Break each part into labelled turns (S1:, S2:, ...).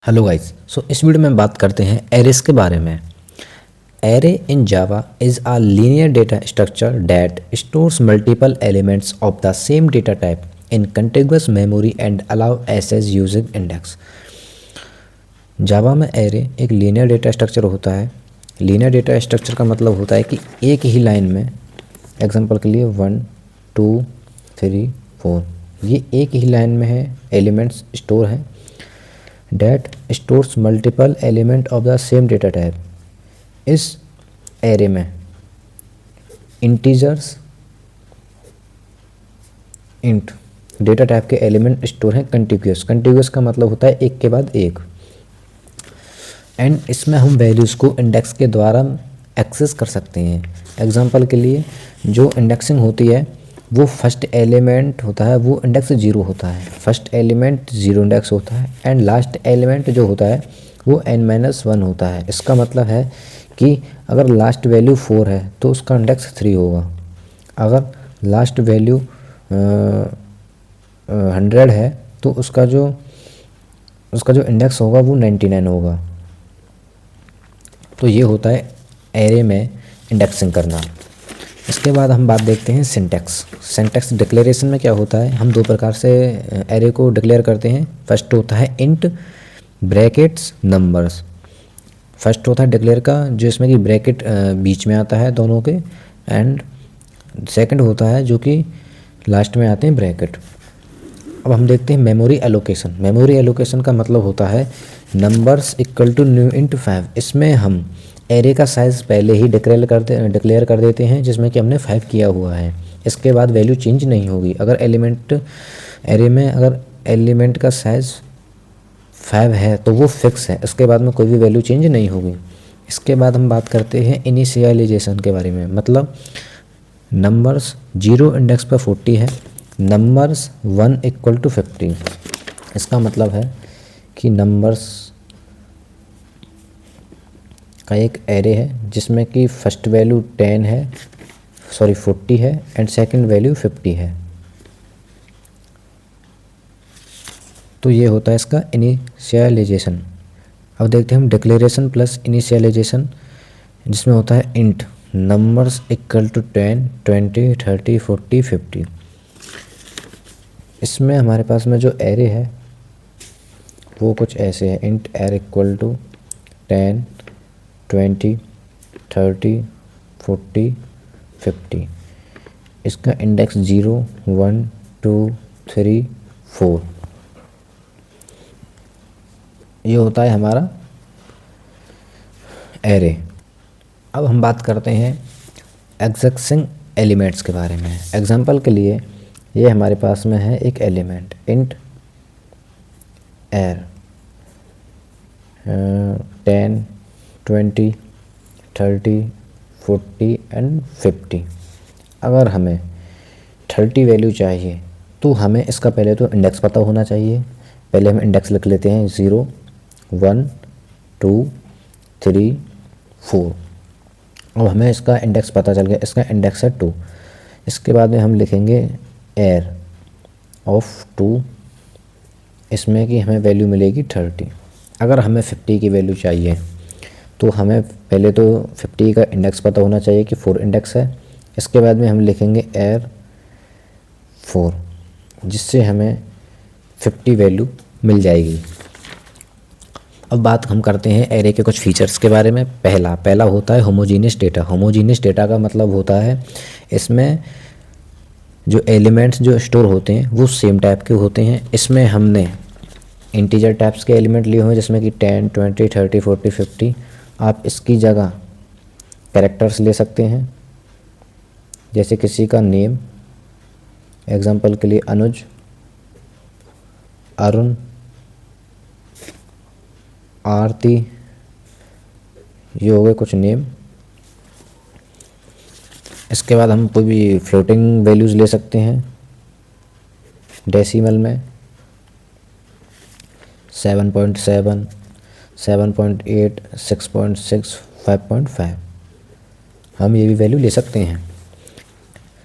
S1: Hello guys. इस video में बात करते हैं एरेस के बारे में। Array in Java is a linear data structure that stores multiple elements of the same data type in contiguous memory and allow access using index. Java में array एक लीनियर डेटा स्ट्रक्चर होता है। Linear data structure का मतलब होता है कि एक ही लाइन में, एग्जांपल के लिए 1 2 3 4, ये एक ही लाइन में है, एलिमेंट्स स्टोर हैं। That stores multiple element of the same data type। इस एरे में इंटीजर्स इंट डेटा टाइप के एलिमेंट स्टोर हैं कंटिग्यूस। कंटिग्यूस का मतलब होता है एक के बाद एक, एंड इसमें हम वैल्यूज़ को इंडेक्स के द्वारा एक्सेस कर सकते हैं। एग्जांपल के लिए जो इंडेक्सिंग होती है वो फर्स्ट एलिमेंट होता है वो इंडेक्स 0 होता है, फर्स्ट एलिमेंट 0 इंडेक्स होता है, एंड लास्ट एलिमेंट जो होता है वो n-1 होता है। इसका मतलब है कि अगर लास्ट वैल्यू 4 है तो उसका इंडेक्स 3 होगा, अगर लास्ट वैल्यू 100 है तो उसका जो इंडेक्स होगा वो 99 होगा। तो ये होता है एरे में इंडेक्सिंग करना। इसके बाद हम बात देखते हैं सिंटैक्स। सिंटैक्स डिक्लेरेशन में क्या होता है, हम दो प्रकार से एरे को डिक्लेयर करते हैं। फर्स्ट होता है इंट ब्रैकेट्स नंबर्स। फर्स्ट होता है डिक्लेयर का जो इसमें कि ब्रैकेट बीच में आता है दोनों के, एंड सेकंड होता है जो कि लास्ट में आते हैं ब्रैकेट। अब हम देखते हैं मेमोरी एलोकेशन। मेमोरी एलोकेशन का मतलब होता है numbers equal to new int 5। इसमें हम एरे का साइज़ पहले ही डिक्लेयर कर देते हैं जिसमें कि हमने 5 किया हुआ है। इसके बाद वैल्यू चेंज नहीं होगी। अगर एरे में अगर एलिमेंट का साइज़ 5 है तो वो फिक्स है, इसके बाद में कोई भी वैल्यू चेंज नहीं होगी। इसके बाद हम बात करते हैं इनिशियलाइजेशन के बारे में। मतलब नंबर्स 0 इंडेक्स पर 40 है, नंबर्स 1 इक्वल टू 50। इसका मतलब है कि नंबर्स का एक एरे है जिसमें कि फर्स्ट वैल्यू 40 है एंड सेकंड वैल्यू 50 है। तो ये होता है इसका इनिशियलाइजेशन। अब देखते हैं हम डिक्लेरेशन प्लस इनिशियलाइजेशन, जिसमें होता है इंट नंबर्स इक्वल टू 10 20 30 40 50। इसमें हमारे पास में जो एरे है वो कुछ ऐसे है, इंट एर इक्वल टू 10 20 30 40 50। इसका इंडेक्स 0 1 2 3 4। ये होता है हमारा एरे। अब हम बात करते हैं एक्सेसिंग एलिमेंट्स के बारे में। एग्जांपल के लिए ये हमारे पास में है एक एलिमेंट इंट एर 10 20 30 40 एंड 50। अगर हमें 30 वैल्यू चाहिए तो हमें इसका पहले तो इंडेक्स पता होना चाहिए। पहले हम इंडेक्स लिख लेते हैं 0 1 2 3 4। अब हमें इसका इंडेक्स पता चल गया, इसका इंडेक्स है 2। इसके बाद में हम लिखेंगे एर ऑफ 2, इसमें कि हमें वैल्यू मिलेगी 30। अगर हमें 50 की वैल्यू चाहिए तो हमें पहले तो 50 का इंडेक्स पता होना चाहिए कि 4 इंडेक्स है। इसके बाद में हम लिखेंगे एर 4, जिससे हमें 50 वैल्यू मिल जाएगी। अब बात हम करते हैं एरे के कुछ फीचर्स के बारे में। पहला होता है होमोजीनियस डेटा। होमोजीनियस डेटा का मतलब होता है इसमें जो एलिमेंट्स जो स्टोर होते हैं वो सेम टाइप के होते हैं। इसमें हमने इंटीजर टाइप्स के एलिमेंट लिए हुए हैं जिसमें कि 10 20 30 40 50। आप इसकी जगह कैरेक्टर्स ले सकते हैं, जैसे किसी का नेम, एग्जांपल के लिए अनुज, अरुण, आरती, ये हो गए कुछ नेम। इसके बाद हम कोई भी फ्लोटिंग वैल्यूज़ ले सकते हैं डेसिमल में 7.7 7.8 6.6 5.5। हम ये भी वैल्यू ले सकते हैं।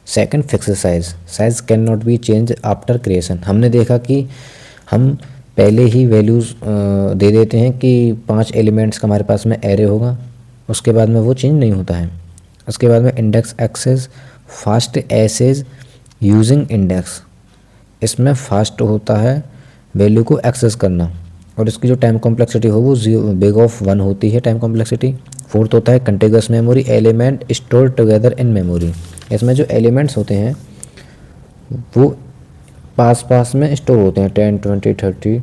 S1: Second fix size can not be change after creation. हमने देखा कि हम पहले ही वैल्यूज़ दे देते हैं कि 5 एलिमेंट्स का हमारे पास में एरे होगा, उसके बाद में वो चेंज नहीं होता है। उसके बाद में index access fast access using index, इसमें फास्ट होता है वैल्यू को एक्सेस करना, और इसकी जो टाइम कॉम्प्लेक्सिटी हो वो बिग ऑफ 1 होती है टाइम कॉम्प्लेक्सिटी। फोर्थ होता है contiguous memory, element store together in memory, इसमें जो एलिमेंट्स होते हैं वो पास पास में स्टोर होते हैं, 10 20 30,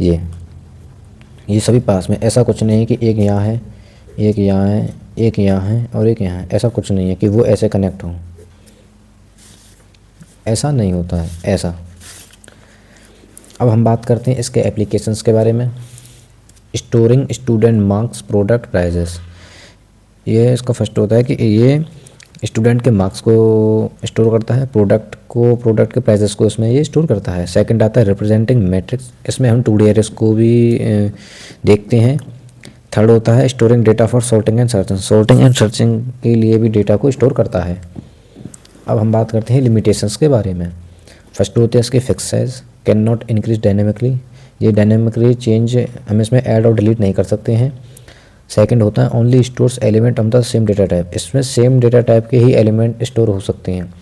S1: ये सभी पास में। ऐसा कुछ नहीं है कि एक यहाँ है, एक यहाँ है, एक यहाँ है और एक यहाँ है, ऐसा कुछ नहीं है कि वो ऐसे कनेक्ट हों, ऐसा नहीं होता है ऐसा। अब हम बात करते हैं इसके एप्लीकेशंस के बारे में। Storing student marks product prices, ये इसका फर्स्ट होता है कि ये स्टूडेंट के मार्क्स को स्टोर करता है, प्रोडक्ट के प्राइजेस को इसमें ये स्टोर करता है। सेकंड आता है रिप्रेजेंटिंग मैट्रिक्स, इसमें हम 2D एरेस को भी देखते हैं। थर्ड होता है storing data for sorting and searching के लिए भी डेटा को स्टोर करता है। अब हम बात करते हैं लिमिटेशंस के बारे में। फर्स्ट होते हैं इसके fix size, can not increase dynamically, ये डायनेमिकली चेंज हम इसमें ऐड और डिलीट नहीं कर सकते हैं। सेकंड होता है only stores element of the same data type, इसमें सेम डेटा टाइप के ही एलिमेंट स्टोर हो सकते हैं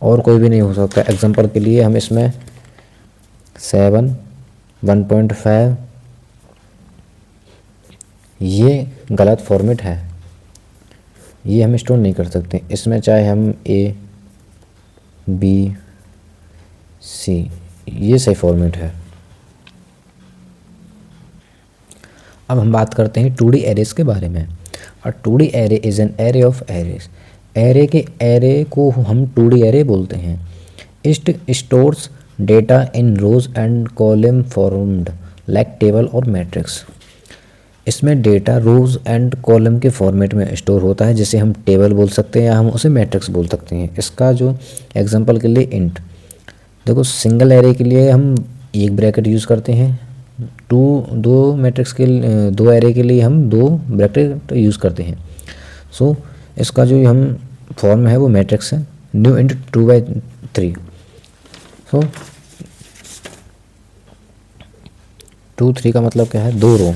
S1: और कोई भी नहीं हो सकता। एग्जांपल के लिए हम इसमें 7 1.5, ये गलत फॉर्मेट है, ये हम स्टोर नहीं कर सकते इसमें, चाहे हम ABC, ये सही फॉर्मेट है। अब हम बात करते हैं 2D एरेस के बारे में। और 2D array is an array of arrays, array को हम 2D एरे बोलते हैं। It stores data in rows and column formed like table और मैट्रिक्स, इसमें डेटा रोज एंड कॉलम के फॉर्मेट में स्टोर होता है, जिसे हम टेबल बोल सकते हैं या हम उसे मैट्रिक्स बोल सकते हैं। इसका जो एग्जांपल के लिए इंट, देखो सिंगल एरे के लिए हम एक ब्रैकेट यूज़ करते हैं, दो एरे के लिए हम 2 ब्रैकेट यूज़ करते हैं। सो इसका जो हम फॉर्म है वो मैट्रिक्स है, न्यू इंट 2/3। सो 2 3 का मतलब क्या है, 2 रो,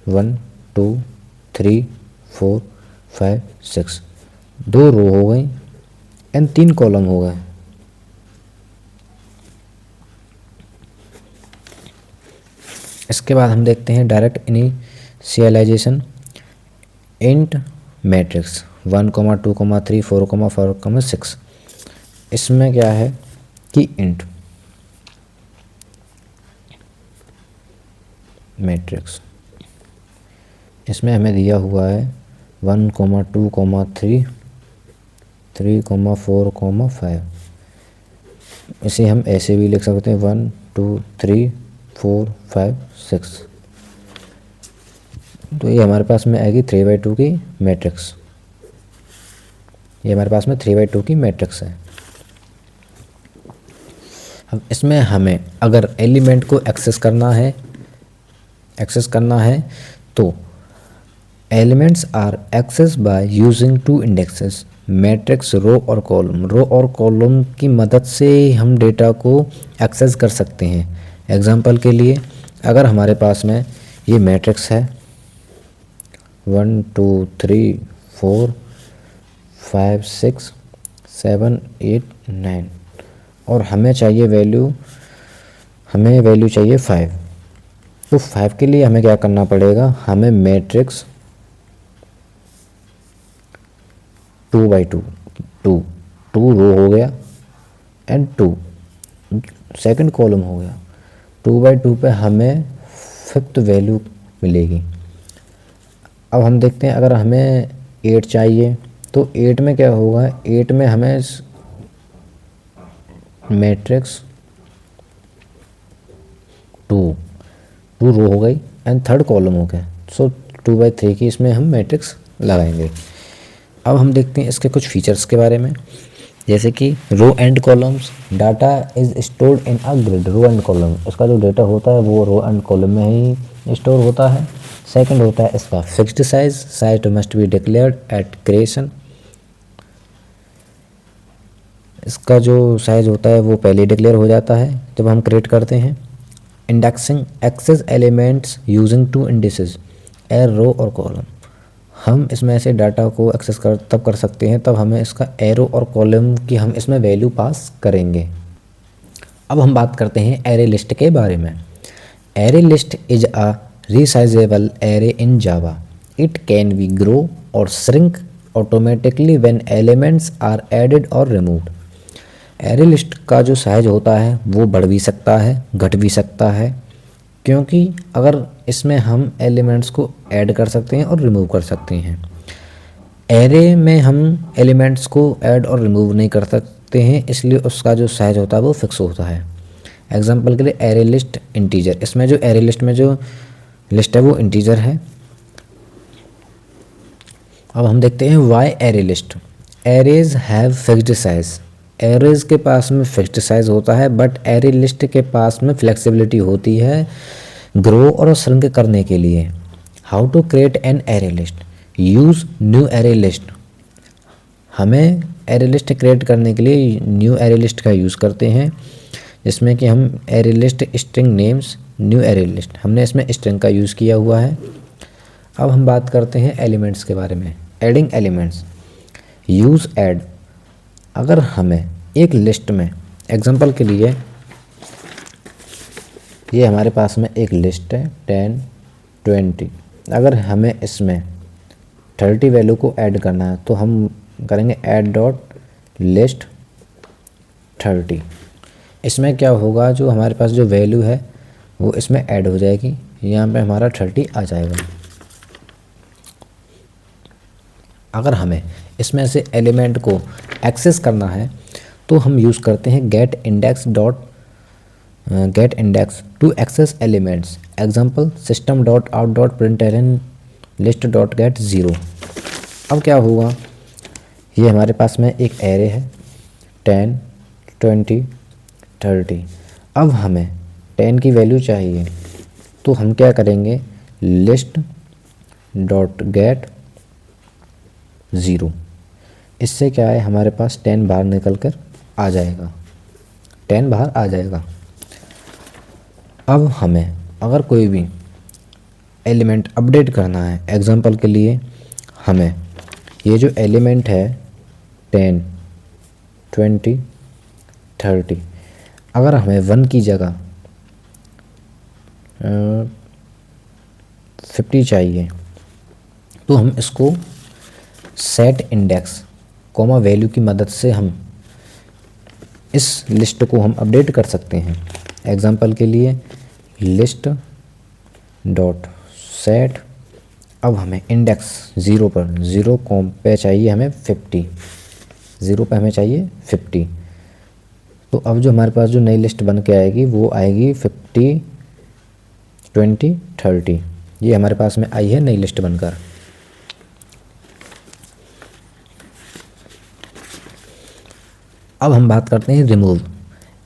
S1: 1 2 3 4 5 6, 2 रो हो गई एंड 3 कॉलम हो गए। इसके बाद हम देखते हैं डायरेक्ट इनिशियलाइजेशन इंट मैट्रिक्स 1 2 3 4 5 6। इसमें क्या है कि इंट मैट्रिक्स, इसमें हमें दिया हुआ है 1 2 3 3 4 5, इसे हम ऐसे भी लिख सकते हैं 1 2 3 4 5 6। तो ये हमारे पास में आएगी 3/2 की मैट्रिक्स, ये हमारे पास में 3/2 की मैट्रिक्स है। अब इसमें हमें अगर एलिमेंट को एक्सेस करना है तो elements are access by using 2 indexes matrix row और कॉलम की मदद से हम डेटा को एक्सेस कर सकते हैं। एग्जांपल के लिए अगर हमारे पास में ये मैट्रिक्स है 1 2 3 4 5 6 7 8 9 और हमें वैल्यू चाहिए 5, तो 5 के लिए हमें क्या करना पड़ेगा, हमें मैट्रिक्स 2/2 2 रो हो गया एंड 2 सेकंड कॉलम हो गया, 2/2 पे हमें 5th वैल्यू मिलेगी। अब हम देखते हैं अगर हमें 8 चाहिए तो 8 में क्या होगा, 8 में हमें मैट्रिक्स 2 रो हो गई एंड 3rd कॉलम हो गया, सो 2/3 की इसमें हम मैट्रिक्स लगाएंगे। अब हम देखते हैं इसके कुछ फीचर्स के बारे में, जैसे कि row and columns, data is stored in a grid row and column, इसका जो डेटा होता है वो रो एंड कॉलम में ही स्टोर होता है। सेकंड होता है इसका fixed size must be declared at creation, इसका जो साइज होता है वो पहले डिक्लेयर हो जाता है जब हम क्रिएट करते हैं। Indexing access elements using two indices a row और कॉलम। हम इसमें ऐसे डाटा को एक्सेस तब कर सकते हैं तब हमें इसका एरो और कॉलम की हम इसमें वैल्यू पास करेंगे। अब हम बात करते हैं एरे लिस्ट के बारे में। Array list is a resizable array in Java. It can be grow और shrink automatically when elements are added और रिमूव्ड। एरे लिस्ट का जो साइज होता है वो बढ़ भी सकता है, घट भी सकता है, क्योंकि अगर इसमें हम एलिमेंट्स को ऐड कर सकते हैं और रिमूव कर सकते हैं। एरे में हम एलिमेंट्स को ऐड और रिमूव नहीं कर सकते हैं, इसलिए उसका जो साइज होता है वो फिक्स होता है। एग्जांपल के लिए एरे लिस्ट इंटीजर, इसमें जो एरे लिस्ट में जो लिस्ट है वो इंटीजर है। अब हम देखते हैं why array list. Arrays have fixed size. Arrays के पास में फिक्स्ड साइज होता है, बट एरे लिस्ट के पास में फ्लेक्सिबिलिटी होती है ग्रो और श्रिंक करने के लिए। How to create an array list. Use new array list. हमें एरे लिस्ट क्रिएट करने के लिए न्यू एरे लिस्ट का यूज़ करते हैं, जिसमें कि हम array list string names new array list, हमने इसमें स्ट्रिंग का यूज़ किया हुआ है। अब हम बात करते हैं एलिमेंट्स के बारे में। Adding elements. Use add. अगर हमें एक लिस्ट में, एग्जांपल के लिए ये हमारे पास में एक लिस्ट है 10, 20, अगर हमें इसमें 30 वैल्यू को ऐड करना है तो हम करेंगे ऐड डॉट लिस्ट 30। इसमें क्या होगा, जो हमारे पास जो वैल्यू है वो इसमें ऐड हो जाएगी, यहाँ पे हमारा 30 आ जाएगा। अगर हमें इसमें से एलिमेंट को एक्सेस करना है तो हम यूज़ करते हैं get index to access elements. Example system dot out dot println list dot get 0। अब क्या होगा, ये हमारे पास में एक एरे है 10, 20, 30। अब हमें 10 की वैल्यू चाहिए तो हम क्या करेंगे, लिस्ट डॉट गेट 0। इससे क्या है, हमारे पास 10 बाहर निकल कर आ जाएगा, 10 बाहर आ जाएगा। अब हमें अगर कोई भी एलिमेंट अपडेट करना है, एग्जांपल के लिए हमें ये जो एलिमेंट है 10, 20, 30, अगर हमें 1 की जगह 50 चाहिए तो हम इसको सेट इंडेक्स कॉमा वैल्यू की मदद से हम इस लिस्ट को हम अपडेट कर सकते हैं। एग्जांपल के लिए लिस्ट डॉट सेट। अब हमें इंडेक्स 0 पर 0 कॉम पे चाहिए हमें 50, 0 पे हमें चाहिए 50। तो अब जो हमारे पास जो नई लिस्ट बन के आएगी वो आएगी 50, 20, 30। ये हमारे पास में आई है नई लिस्ट बनकर। अब हम बात करते हैं रिमूव।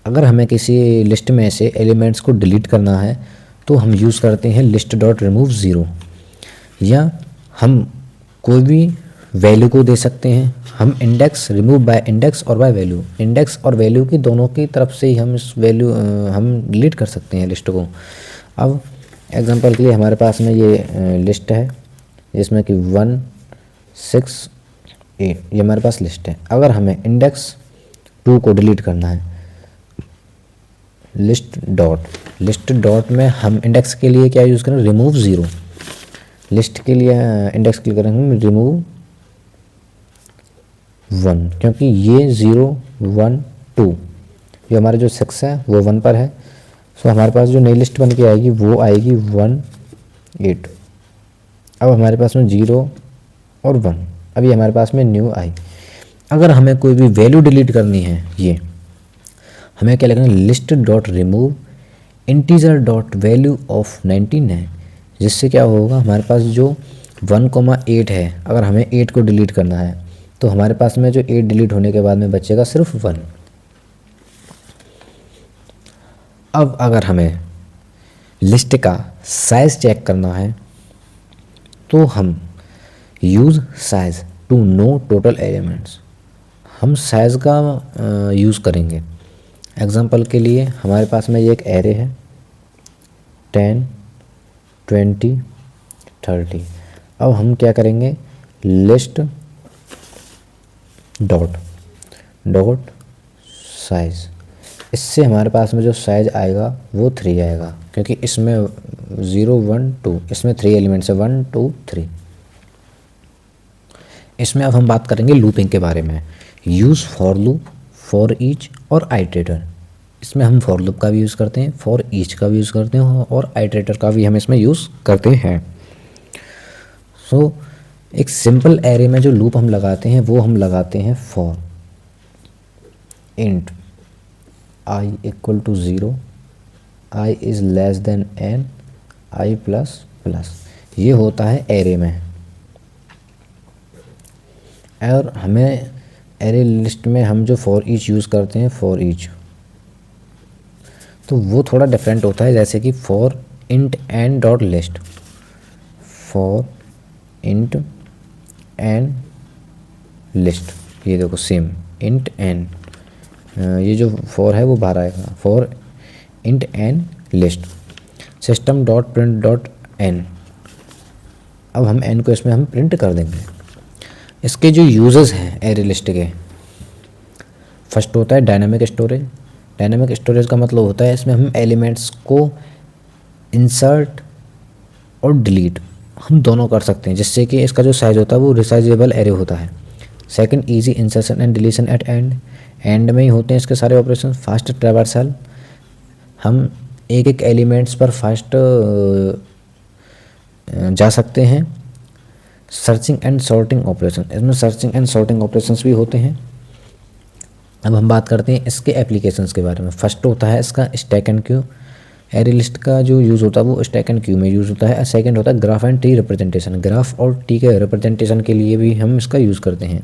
S1: अगर हमें किसी लिस्ट में से एलिमेंट्स को डिलीट करना है तो हम यूज़ करते हैं लिस्ट डॉट रिमूव 0, या हम कोई भी वैल्यू को दे सकते हैं। हम इंडेक्स रिमूव बाय इंडेक्स और बाय वैल्यू, इंडेक्स और वैल्यू की दोनों की तरफ से ही हम इस वैल्यू हम डिलीट कर सकते हैं लिस्ट को। अब एग्जांपल के लिए हमारे पास में ये लिस्ट है जिसमें कि 1, 6, 8 ये हमारे पास लिस्ट है। अगर हमें इंडेक्स 2 को डिलीट करना है, लिस्ट डॉट में हम इंडेक्स के लिए क्या यूज़ करें, रिमूव 0। लिस्ट के लिए इंडेक्स के लिए करेंगे रिमूव 1, क्योंकि ये 0, 1, 2 ये हमारा जो 6 है वो 1 पर है। सो हमारे पास जो नई लिस्ट बन के आएगी वो आएगी 1, 8। अब हमारे पास में 0 और 1, अभी हमारे पास में न्यू आई। अगर हमें कोई भी वैल्यू डिलीट करनी है, ये हमें क्या लिखना है, list dot remove integer dot value of 19 है, जिससे क्या होगा, हमारे पास जो 1,8 है, अगर हमें 8 को डिलीट करना है तो हमारे पास में जो 8 डिलीट होने के बाद में बचेगा सिर्फ 1। अब अगर हमें लिस्ट का साइज़ चेक करना है तो हम use size to know total elements. हम साइज़ का यूज़ करेंगे। एग्जांपल के लिए हमारे पास में ये एक एरे है 10, 20, 30। अब हम क्या करेंगे, लिस्ट डॉट डॉट साइज़। इससे हमारे पास में जो साइज़ आएगा वो 3 आएगा, क्योंकि इसमें 0, 1, 2, इसमें 3 एलिमेंट्स है, 1, 2, 3। इसमें अब हम बात करेंगे लूपिंग के बारे में। Use for loop, for each और आइटरेटर। इसमें हम फॉर लूप का भी यूज़ करते हैं, फॉर ईच का भी यूज़ करते हैं और आइटरेटर का भी हम इसमें यूज़ करते हैं। सो एक सिंपल एरे में जो लूप हम लगाते हैं वो हम लगाते हैं for int i equal to 0, i is less than n, i plus plus. ये होता है एरे में। और हमें एरे लिस्ट में हम जो फॉर ईच यूज़ करते हैं, फॉर ईच, तो वो थोड़ा डिफरेंट होता है। जैसे कि for int n dot list, for int n list, ये देखो सेम इंट एन, ये जो फॉर है वो बाहर आएगा, for int n list, system dot print dot n. अब हम एन को इसमें हम प्रिंट कर देंगे। इसके जो यूजेस हैं एरे लिस्ट के, फर्स्ट होता है डायनामिक स्टोरेज। डायनामिक स्टोरेज का मतलब होता है इसमें हम एलिमेंट्स को इंसर्ट और डिलीट हम दोनों कर सकते हैं, जिससे कि इसका जो साइज होता है वो रिसाइजेबल एरे होता है। Second, easy insertion and deletion at end. End में ही होते हैं इसके सारे ऑपरेशन। फास्ट ट्रैवर्सल, हम एक एक एलिमेंट्स पर फास्ट जा सकते हैं। सर्चिंग एंड सॉर्टिंग ऑपरेशन, इसमें सर्चिंग एंड सॉर्टिंग ऑपरेशंस भी होते हैं। अब हम बात करते हैं इसके एप्लीकेशंस के बारे में। फर्स्ट होता है इसका stack and Q. Array list का जो यूज़ होता है वो स्टैक एंड क्यू में यूज़ होता है। सेकंड होता है graph and tree representation. Graph और ट्री के रिप्रेजेंटेशन के लिए भी हम इसका यूज़ करते हैं।